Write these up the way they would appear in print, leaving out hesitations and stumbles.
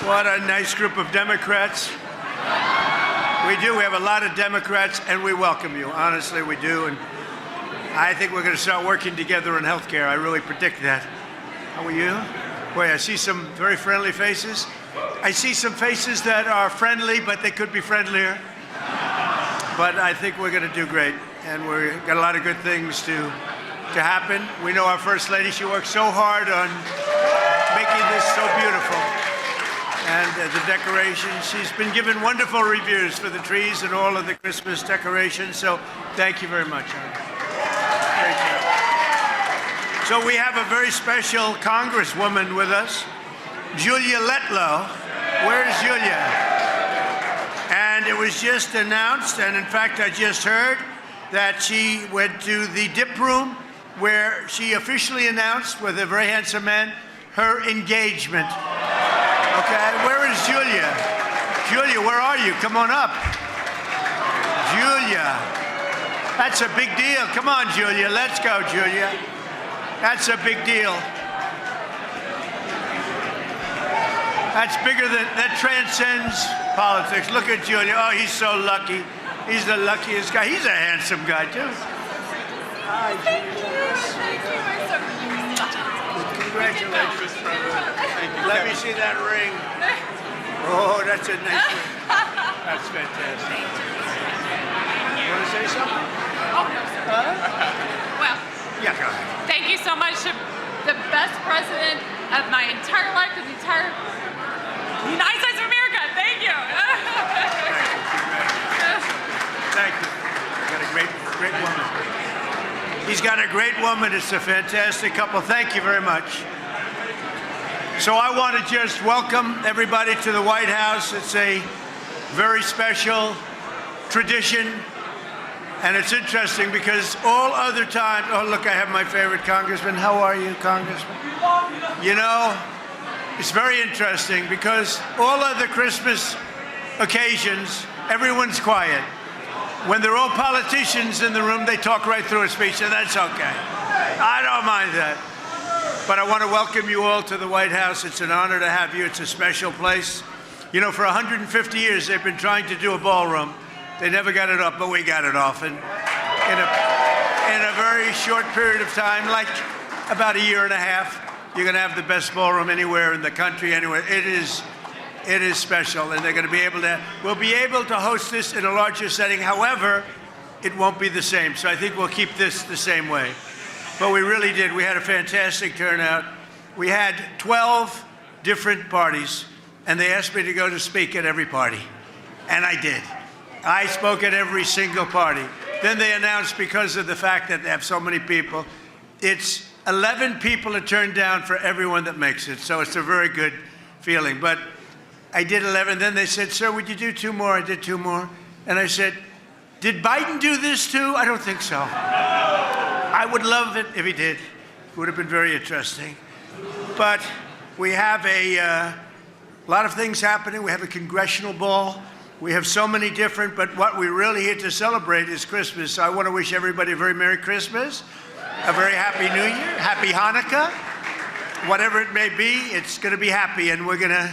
What a nice group of Democrats. We do. We have a lot of Democrats, and we welcome you. Honestly, we do. And I think we're going to start working together in health care. I really predict that. How are you? Boy, I see some very friendly faces. I see some faces that are friendly, but they could be friendlier. But I think we're going to do great. And we've got a lot of good things to happen. We know our First Lady, she worked so hard on making this so beautiful. And the decorations, she's been given wonderful reviews for the trees and all of the Christmas decorations. So thank you very much. Great job. So we have a very special Congresswoman with us, Julia Letlow. Where's Julia? And it was just announced, and in fact, I just heard that she went to the dip room where she officially announced with a very handsome man her engagement. Okay, where is Julia? Julia, where are you? Come on up. Julia, that's a big deal. Come on, Julia, let's go, Julia. That's a big deal. That's bigger than, that transcends politics. Look at Julia. Oh, he's so lucky. He's the luckiest guy. He's a handsome guy, too. Hi, congratulations. Let me see that ring. Oh, that's a nice ring. That's fantastic. You want to say something? Oh, no, sir. Well, yeah, go ahead. Thank you so much to the best president of my entire life, of the entire United States of America. Thank you. Thank you. He's got a great woman. He's got a great woman. It's a fantastic couple. Thank you very much. So I want to just welcome everybody to the White House. It's a very special tradition. And it's interesting because all other times, oh, look, I have my favorite congressman. How are you, Congressman? You know, it's very interesting because all other Christmas occasions, everyone's quiet. When they're all politicians in the room, they talk right through a speech, and that's okay. I don't mind that. But I want to welcome you all to the White House. It's an honor to have you. It's a special place. You know, for 150 years, they've been trying to do a ballroom. They never got it up, but we got it off. And in a very short period of time, like about a year and a half, you're going to have the best ballroom anywhere in the country, anywhere. It is special, and they're going to be able to, we'll be able to host this in a larger setting. However, it won't be the same. So I think we'll keep this the same way. But we really did. We had a fantastic turnout. We had 12 different parties, and they asked me to go to speak at every party. And I did. I spoke at every single party. Then they announced, because of the fact that they have so many people, it's 11 people to turn down for everyone that makes it. So it's a very good feeling. But I did 11. Then they said, sir, would you do 2 more? I did 2 more. And I said, did Biden do this too? I don't think so. I would love it if he did. It would have been very interesting. But we have a lot of things happening. We have a Congressional Ball. We have so many different, but what we're really here to celebrate is Christmas. So I want to wish everybody a very Merry Christmas, a very Happy New Year, Happy Hanukkah. Whatever it may be, it's going to be happy, and we're going to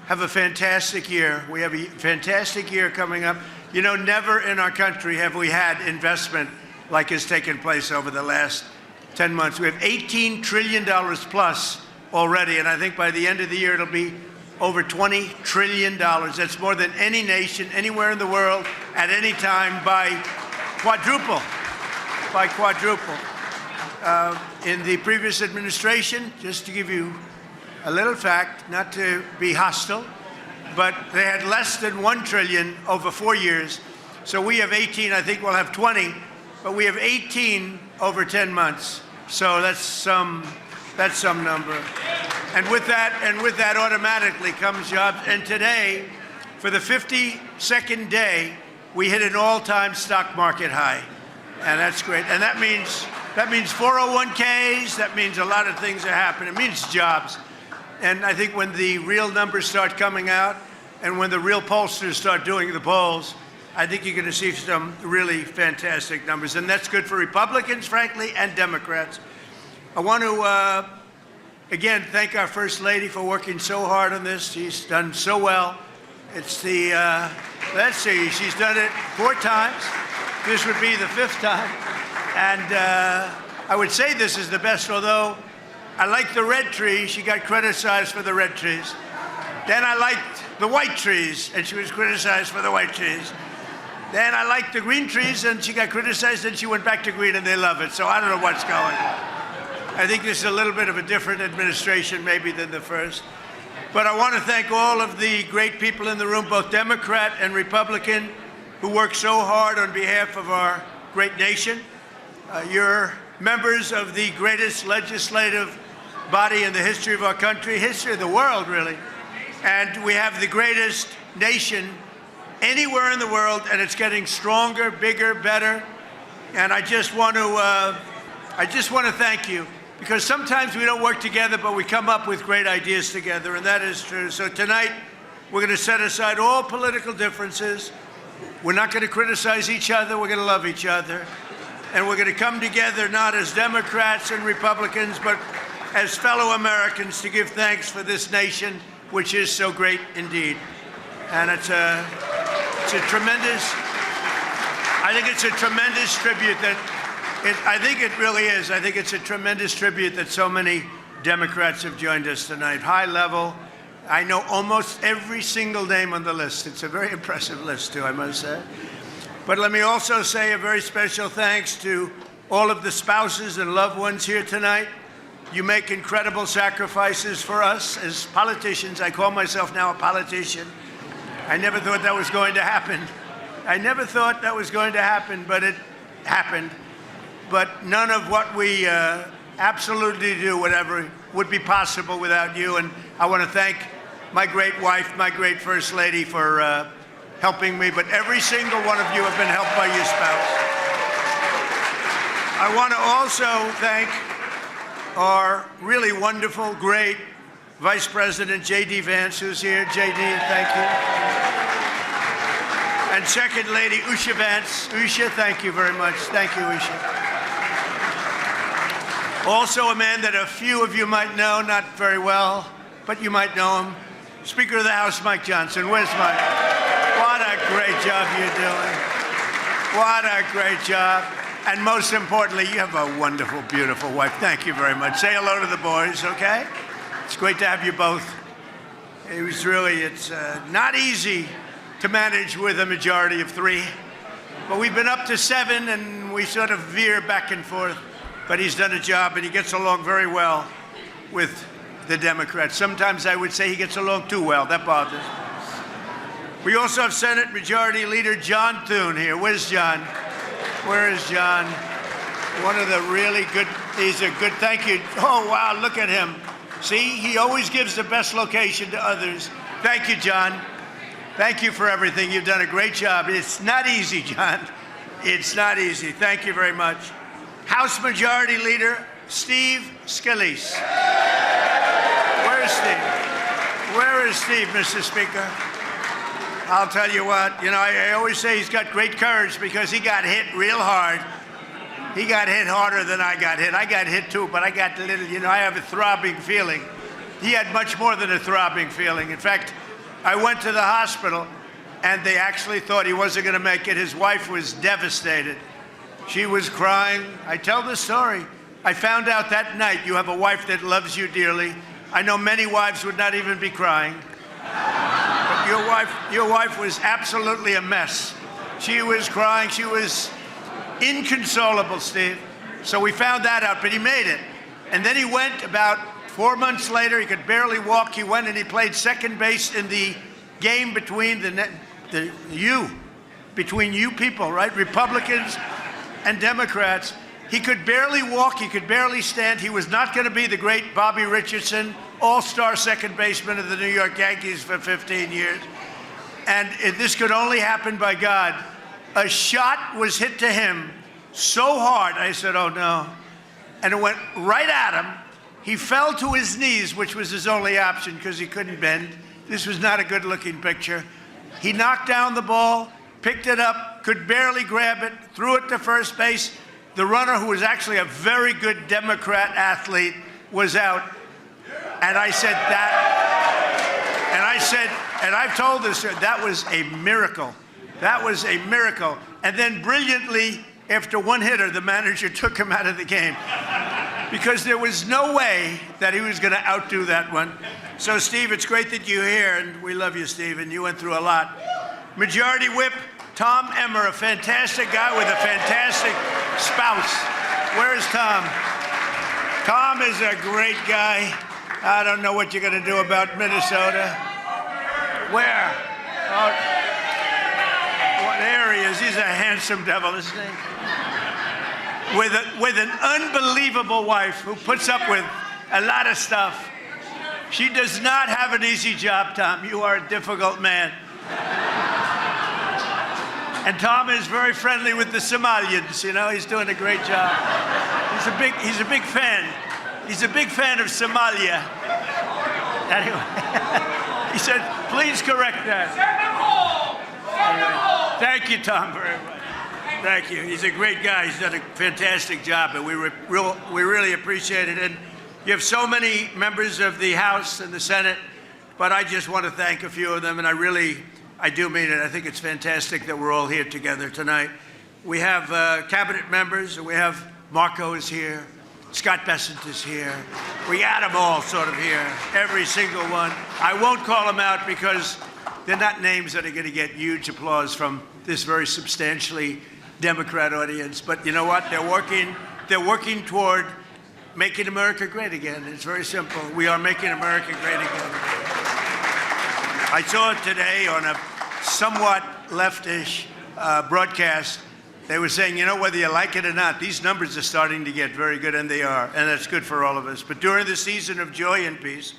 have a fantastic year. We have a fantastic year coming up. You know, never in our country have we had investment like has taken place over the last 10 months. We have $18 trillion plus already, and I think by the end of the year it'll be over $20 trillion. That's more than any nation anywhere in the world at any time by quadruple. In the previous administration, just to give you a little fact, not to be hostile, but they had less than $1 trillion over 4 years. So we have 18, I think we'll have 20, but we have 18 over 10 months. So that's some number. And with that automatically comes jobs. And today, for the 52nd day, we hit an all-time stock market high. And that's great. And that means 401ks, that means a lot of things are happening. It means jobs. And I think when the real numbers start coming out and when the real pollsters start doing the polls, I think you're going to see some really fantastic numbers. And that's good for Republicans, frankly, and Democrats. I want to again, thank our First Lady for working so hard on this. She's done so well. It's the, let's see, she's done it 4 times. This would be the 5th time. And I would say this is the best, although I like the red tree. She got criticized for the red trees. Then I liked the white trees, and she was criticized for the white trees. Then I liked the green trees, and she got criticized, and she went back to green, and they love it. So I don't know what's going on. I think this is a little bit of a different administration maybe than the first. But I want to thank all of the great people in the room, both Democrat and Republican, who work so hard on behalf of our great nation. You're members of the greatest legislative body in the history of our country, history of the world, really. And we have the greatest nation anywhere in the world, and it's getting stronger, bigger, better. And I just want to thank you, because sometimes we don't work together, but we come up with great ideas together, and that is true. So tonight, we're going to set aside all political differences. We're not going to criticize each other. We're going to love each other. And we're going to come together not as Democrats and Republicans, but as fellow Americans to give thanks for this nation, which is so great indeed. And it's a tremendous, I think it's a tremendous tribute I think it really is. I think it's a tremendous tribute that so many Democrats have joined us tonight. High level. I know almost every single name on the list. It's a very impressive list, too, I must say. But let me also say a very special thanks to all of the spouses and loved ones here tonight. You make incredible sacrifices for us as politicians. I call myself now a politician. I never thought that was going to happen. I never thought that was going to happen, but it happened. But none of what we absolutely do, whatever, would be possible without you. And I want to thank my great wife, my great First Lady, for helping me. But every single one of you have been helped by your spouse. I want to also thank our really wonderful, great Vice President J.D. Vance, who's here. J.D., thank you. And Second Lady Usha Vance. Usha, thank you very much. Thank you, Usha. Also a man that a few of you might know, not very well, but you might know him. Speaker of the House, Mike Johnson. Where's Mike? What a great job you're doing. What a great job. And most importantly, you have a wonderful, beautiful wife. Thank you very much. Say hello to the boys, okay? It's great to have you both. It's not easy to manage with a majority of 3. But we've been up to 7, and we sort of veer back and forth. But he's done a job, and he gets along very well with the Democrats. Sometimes I would say he gets along too well. That bothers me. We also have Senate Majority Leader John Thune here. Where's John? Where is John? One of the really good, he's a good, thank you. Oh, wow, look at him. See, he always gives the best location to others. Thank you, John. Thank you for everything. You've done a great job. It's not easy, John. It's not easy. Thank you very much. House Majority Leader Steve Scalise. Where is Steve? Where is Steve, Mr. Speaker? I'll tell you what, I always say he's got great courage because he got hit real hard. He got hit harder than I got hit. I got hit too, but I got a little, I have a throbbing feeling. He had much more than a throbbing feeling. In fact, I went to the hospital and they actually thought he wasn't going to make it. His wife was devastated. She was crying. I tell this story. I found out that night you have a wife that loves you dearly. I know many wives would not even be crying. But your wife was absolutely a mess. She was crying. She was inconsolable, Steve. So we found that out, but he made it. And then he went about 4 months later. He could barely walk. He went and he played second base in the game between between you people, right? Republicans and Democrats. He could barely walk. He could barely stand. He was not going to be the great Bobby Richardson, all-star second baseman of the New York Yankees for 15 years. And this could only happen by God. A shot was hit to him so hard, I said, oh no. And it went right at him. He fell to his knees, which was his only option because he couldn't bend. This was not a good-looking picture. He knocked down the ball, picked it up, could barely grab it, threw it to first base. The runner, who was actually a very good Democrat athlete, was out. And I said that, and I've told this, that was a miracle. That was a miracle. And then brilliantly, after one hitter, the manager took him out of the game because there was no way that he was going to outdo that one. So, Steve, it's great that you're here, and we love you, Steve, and you went through a lot. Majority Whip Tom Emmer, a fantastic guy with a fantastic spouse. Where's Tom? Tom is a great guy. I don't know what you're going to do about Minnesota. Where? Oh, well, there he is. He's a handsome devil, isn't he? With an unbelievable wife who puts up with a lot of stuff. She does not have an easy job, Tom. You are a difficult man. And Tom is very friendly with the Somalians. You know, he's doing a great job. He's a big fan. He's a big fan of Somalia. Anyway, he said, please correct that. Anyway, thank you, Tom, very much. Thank you. He's a great guy. He's done a fantastic job, and we really appreciate it. And you have so many members of the House and the Senate, but I just want to thank a few of them, and I do mean it. I think it's fantastic that we're all here together tonight. We have cabinet members, and we have Marco is here, Scott Bessent is here. We got them all sort of here, every single one. I won't call them out because they're not names that are going to get huge applause from this very substantially Democrat audience. But you know what? They're working toward making America great again. It's very simple. We are making America great again. I saw it today on a somewhat leftish broadcast. They were saying, you know, whether you like it or not, these numbers are starting to get very good, and they are, and that's good for all of us. But during the season of joy and peace,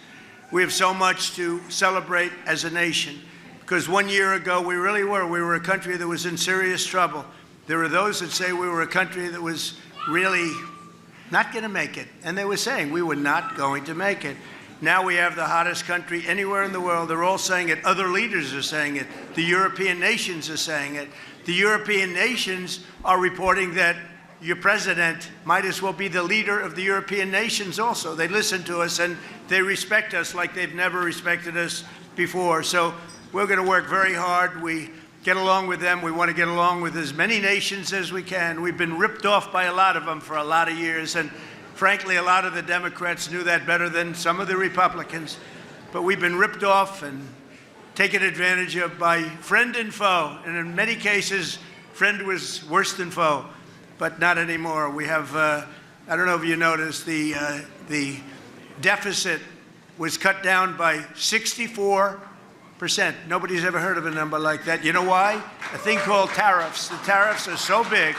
we have so much to celebrate as a nation, because 1 year ago we really were. We were a country that was in serious trouble. There are those that say we were a country that was really not going to make it, and they were saying we were not going to make it. Now we have the hottest country anywhere in the world. They're all saying it. Other leaders are saying it. The European nations are saying it. The European nations are reporting that your president might as well be the leader of the European nations also. They listen to us and they respect us like they've never respected us before. So we're going to work very hard. We get along with them. We want to get along with as many nations as we can. We've been ripped off by a lot of them for a lot of years. And frankly, a lot of the Democrats knew that better than some of the Republicans. But we've been ripped off and taken advantage of by friend and foe. And in many cases, friend was worse than foe, but not anymore. We have, I don't know if you noticed, the deficit was cut down by 64%. Nobody's ever heard of a number like that. You know why? A thing called tariffs. The tariffs are so big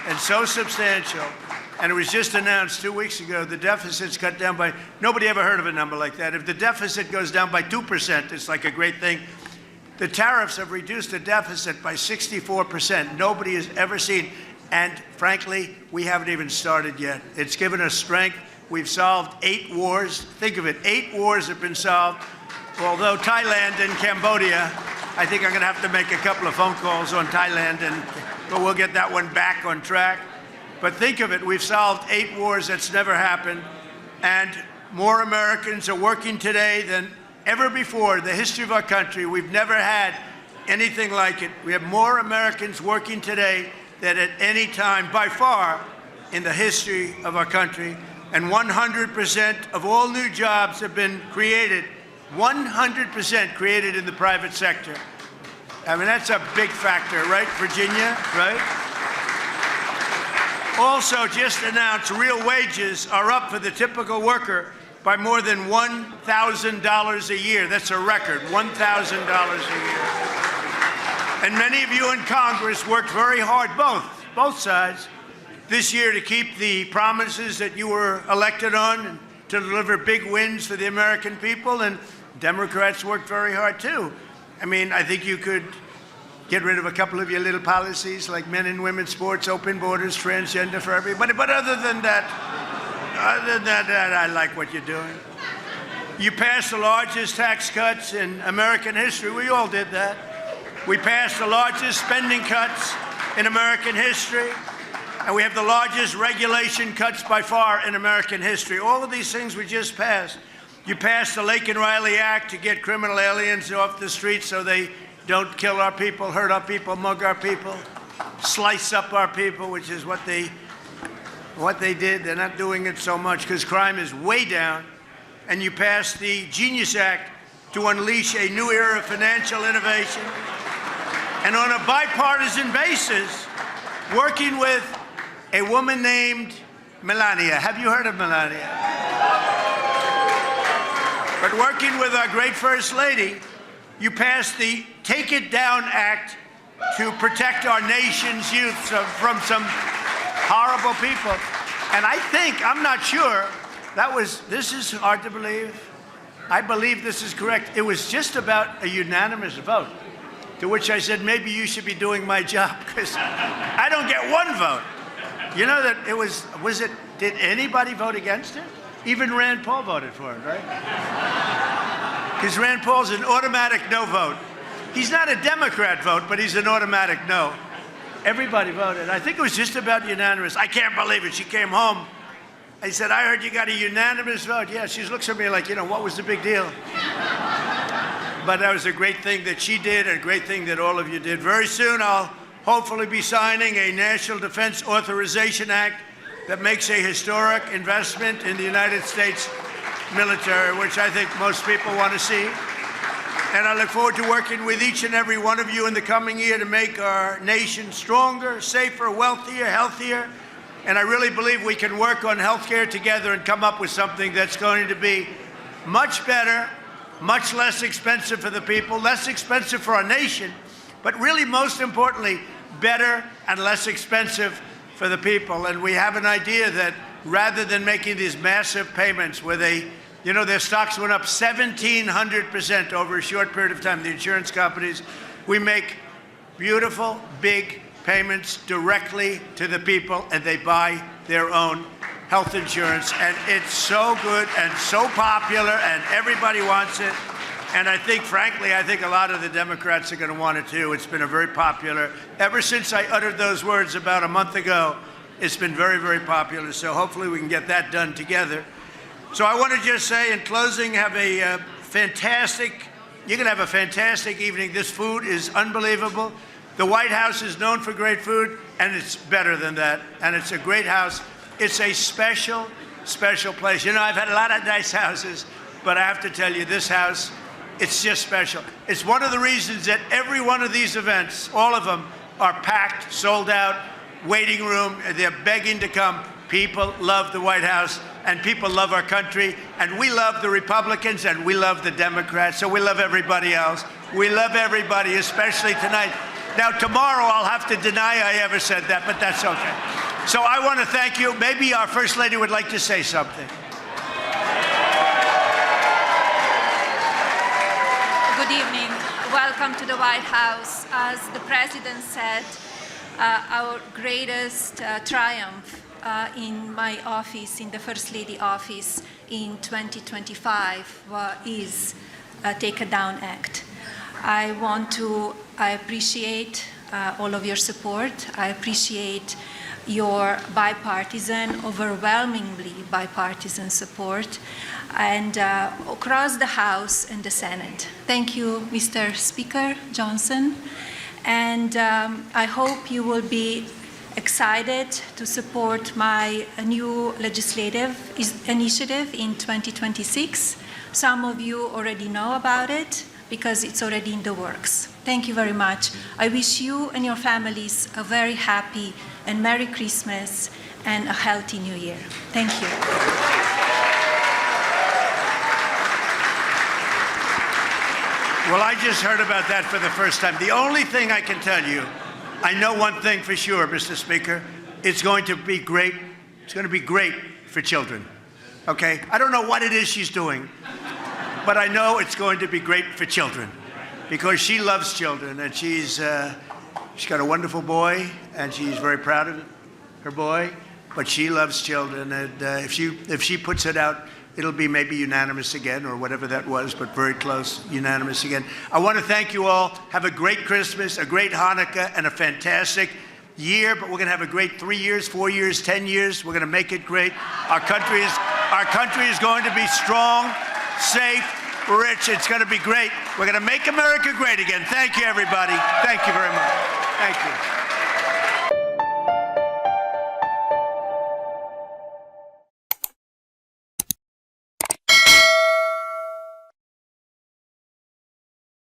and so substantial. And it was just announced 2 weeks ago, the deficit's cut down by, nobody ever heard of a number like that. If the deficit goes down by 2%, it's like a great thing. The tariffs have reduced the deficit by 64%. Nobody has ever seen. And frankly, we haven't even started yet. It's given us strength. We've solved 8 wars. Think of it, 8 wars have been solved. Although Thailand and Cambodia, I think I'm going to have to make a couple of phone calls on Thailand, but we'll get that one back on track. But think of it, we've solved 8 wars. That's never happened. And more Americans are working today than ever before in the history of our country. We've never had anything like it. We have more Americans working today than at any time, by far, in the history of our country. And 100% of all new jobs have been created, 100% created in the private sector. I mean, that's a big factor, right, Virginia, right? Also just announced real wages are up for the typical worker by more than $1,000 a year. That's a record, $1,000 a year. And many of you in Congress worked very hard, both sides, this year to keep the promises that you were elected on and to deliver big wins for the American people. And Democrats worked very hard too. I mean, I think you could get rid of a couple of your little policies like men and women's sports, open borders, transgender for everybody. But other than that, I like what you're doing. You passed the largest tax cuts in American history. We all did that. We passed the largest spending cuts in American history. And we have the largest regulation cuts by far in American history. All of these things we just passed. You passed the Lake and Riley Act to get criminal aliens off the streets so they don't kill our people, hurt our people, mug our people, slice up our people, which is what they did. They're not doing it so much because crime is way down. And you passed the Genius Act to unleash a new era of financial innovation. And on a bipartisan basis, working with a woman named Melania. Have you heard of Melania? But working with our great First Lady, you passed the Take It Down Act to protect our nation's youth from some horrible people. And I think, I'm not sure, this is hard to believe. I believe this is correct. It was just about a unanimous vote, to which I said, maybe you should be doing my job, because I don't get one vote. You know that did anybody vote against it? Even Rand Paul voted for it, right? Because Rand Paul's an automatic no vote. He's not a Democrat vote, but he's an automatic no. Everybody voted. I think it was just about unanimous. I can't believe it. She came home. I said, I heard you got a unanimous vote. Yeah, she looks at me like, what was the big deal? But that was a great thing that she did, and a great thing that all of you did. Very soon, I'll hopefully be signing a National Defense Authorization Act that makes a historic investment in the United States military, which I think most people want to see. And I look forward to working with each and every one of you in the coming year to make our nation stronger, safer, wealthier, healthier. And I really believe we can work on healthcare together and come up with something that's going to be much better, much less expensive for the people, less expensive for our nation, but really most importantly, better and less expensive for the people. And we have an idea that rather than making these massive payments where their stocks went up 1,700% over a short period of time, the insurance companies, we make beautiful, big payments directly to the people, and they buy their own health insurance. And it's so good and so popular, and everybody wants it. And I think, frankly, a lot of the Democrats are going to want it too. It's been a very popular, ever since I uttered those words about a month ago, it's been very, very popular. So hopefully we can get that done together. So I want to just say in closing, you're going to have a fantastic evening. This food is unbelievable. The White House is known for great food, and it's better than that. And it's a great house. It's a special, special place. I've had a lot of nice houses, but I have to tell you, this house, it's just special. It's one of the reasons that every one of these events, all of them, are packed, sold out, waiting room. They're begging to come. People love the White House, and people love our country, and we love the Republicans, and we love the Democrats, so we love everybody else. We love everybody, especially tonight. Now, tomorrow I'll have to deny I ever said that, but that's okay. So I want to thank you. Maybe our First Lady would like to say something. Good evening. Welcome to the White House. As the President said, our greatest triumph in my office, in the First Lady office in 2025 is Take It Down Act. I appreciate all of your support. I appreciate your overwhelmingly bipartisan support, and across the House and the Senate. Thank you, Mr. Speaker Johnson. And I hope you will be excited to support my new legislative initiative in 2026. Some of you already know about it because it's already in the works. Thank you very much. I wish you and your families a very happy and Merry Christmas and a healthy New Year. Thank you. Well, I just heard about that for the first time. The only thing I can tell you, I know one thing for sure, Mr. Speaker, it's going to be great. It's going to be great for children, okay? I don't know what it is she's doing, but I know it's going to be great for children because she loves children, and she's got a wonderful boy, and she's very proud of her boy, but she loves children, and if she puts it out, it'll be maybe unanimous again or whatever that was, but very close, unanimous again. I want to thank you all. Have a great Christmas, a great Hanukkah, and a fantastic year, but we're going to have a great 3 years, 4 years, 10 years. We're going to make it great. Our country is going to be strong, safe, rich. It's going to be great. We're going to make America great again. Thank you, everybody. Thank you very much. Thank you.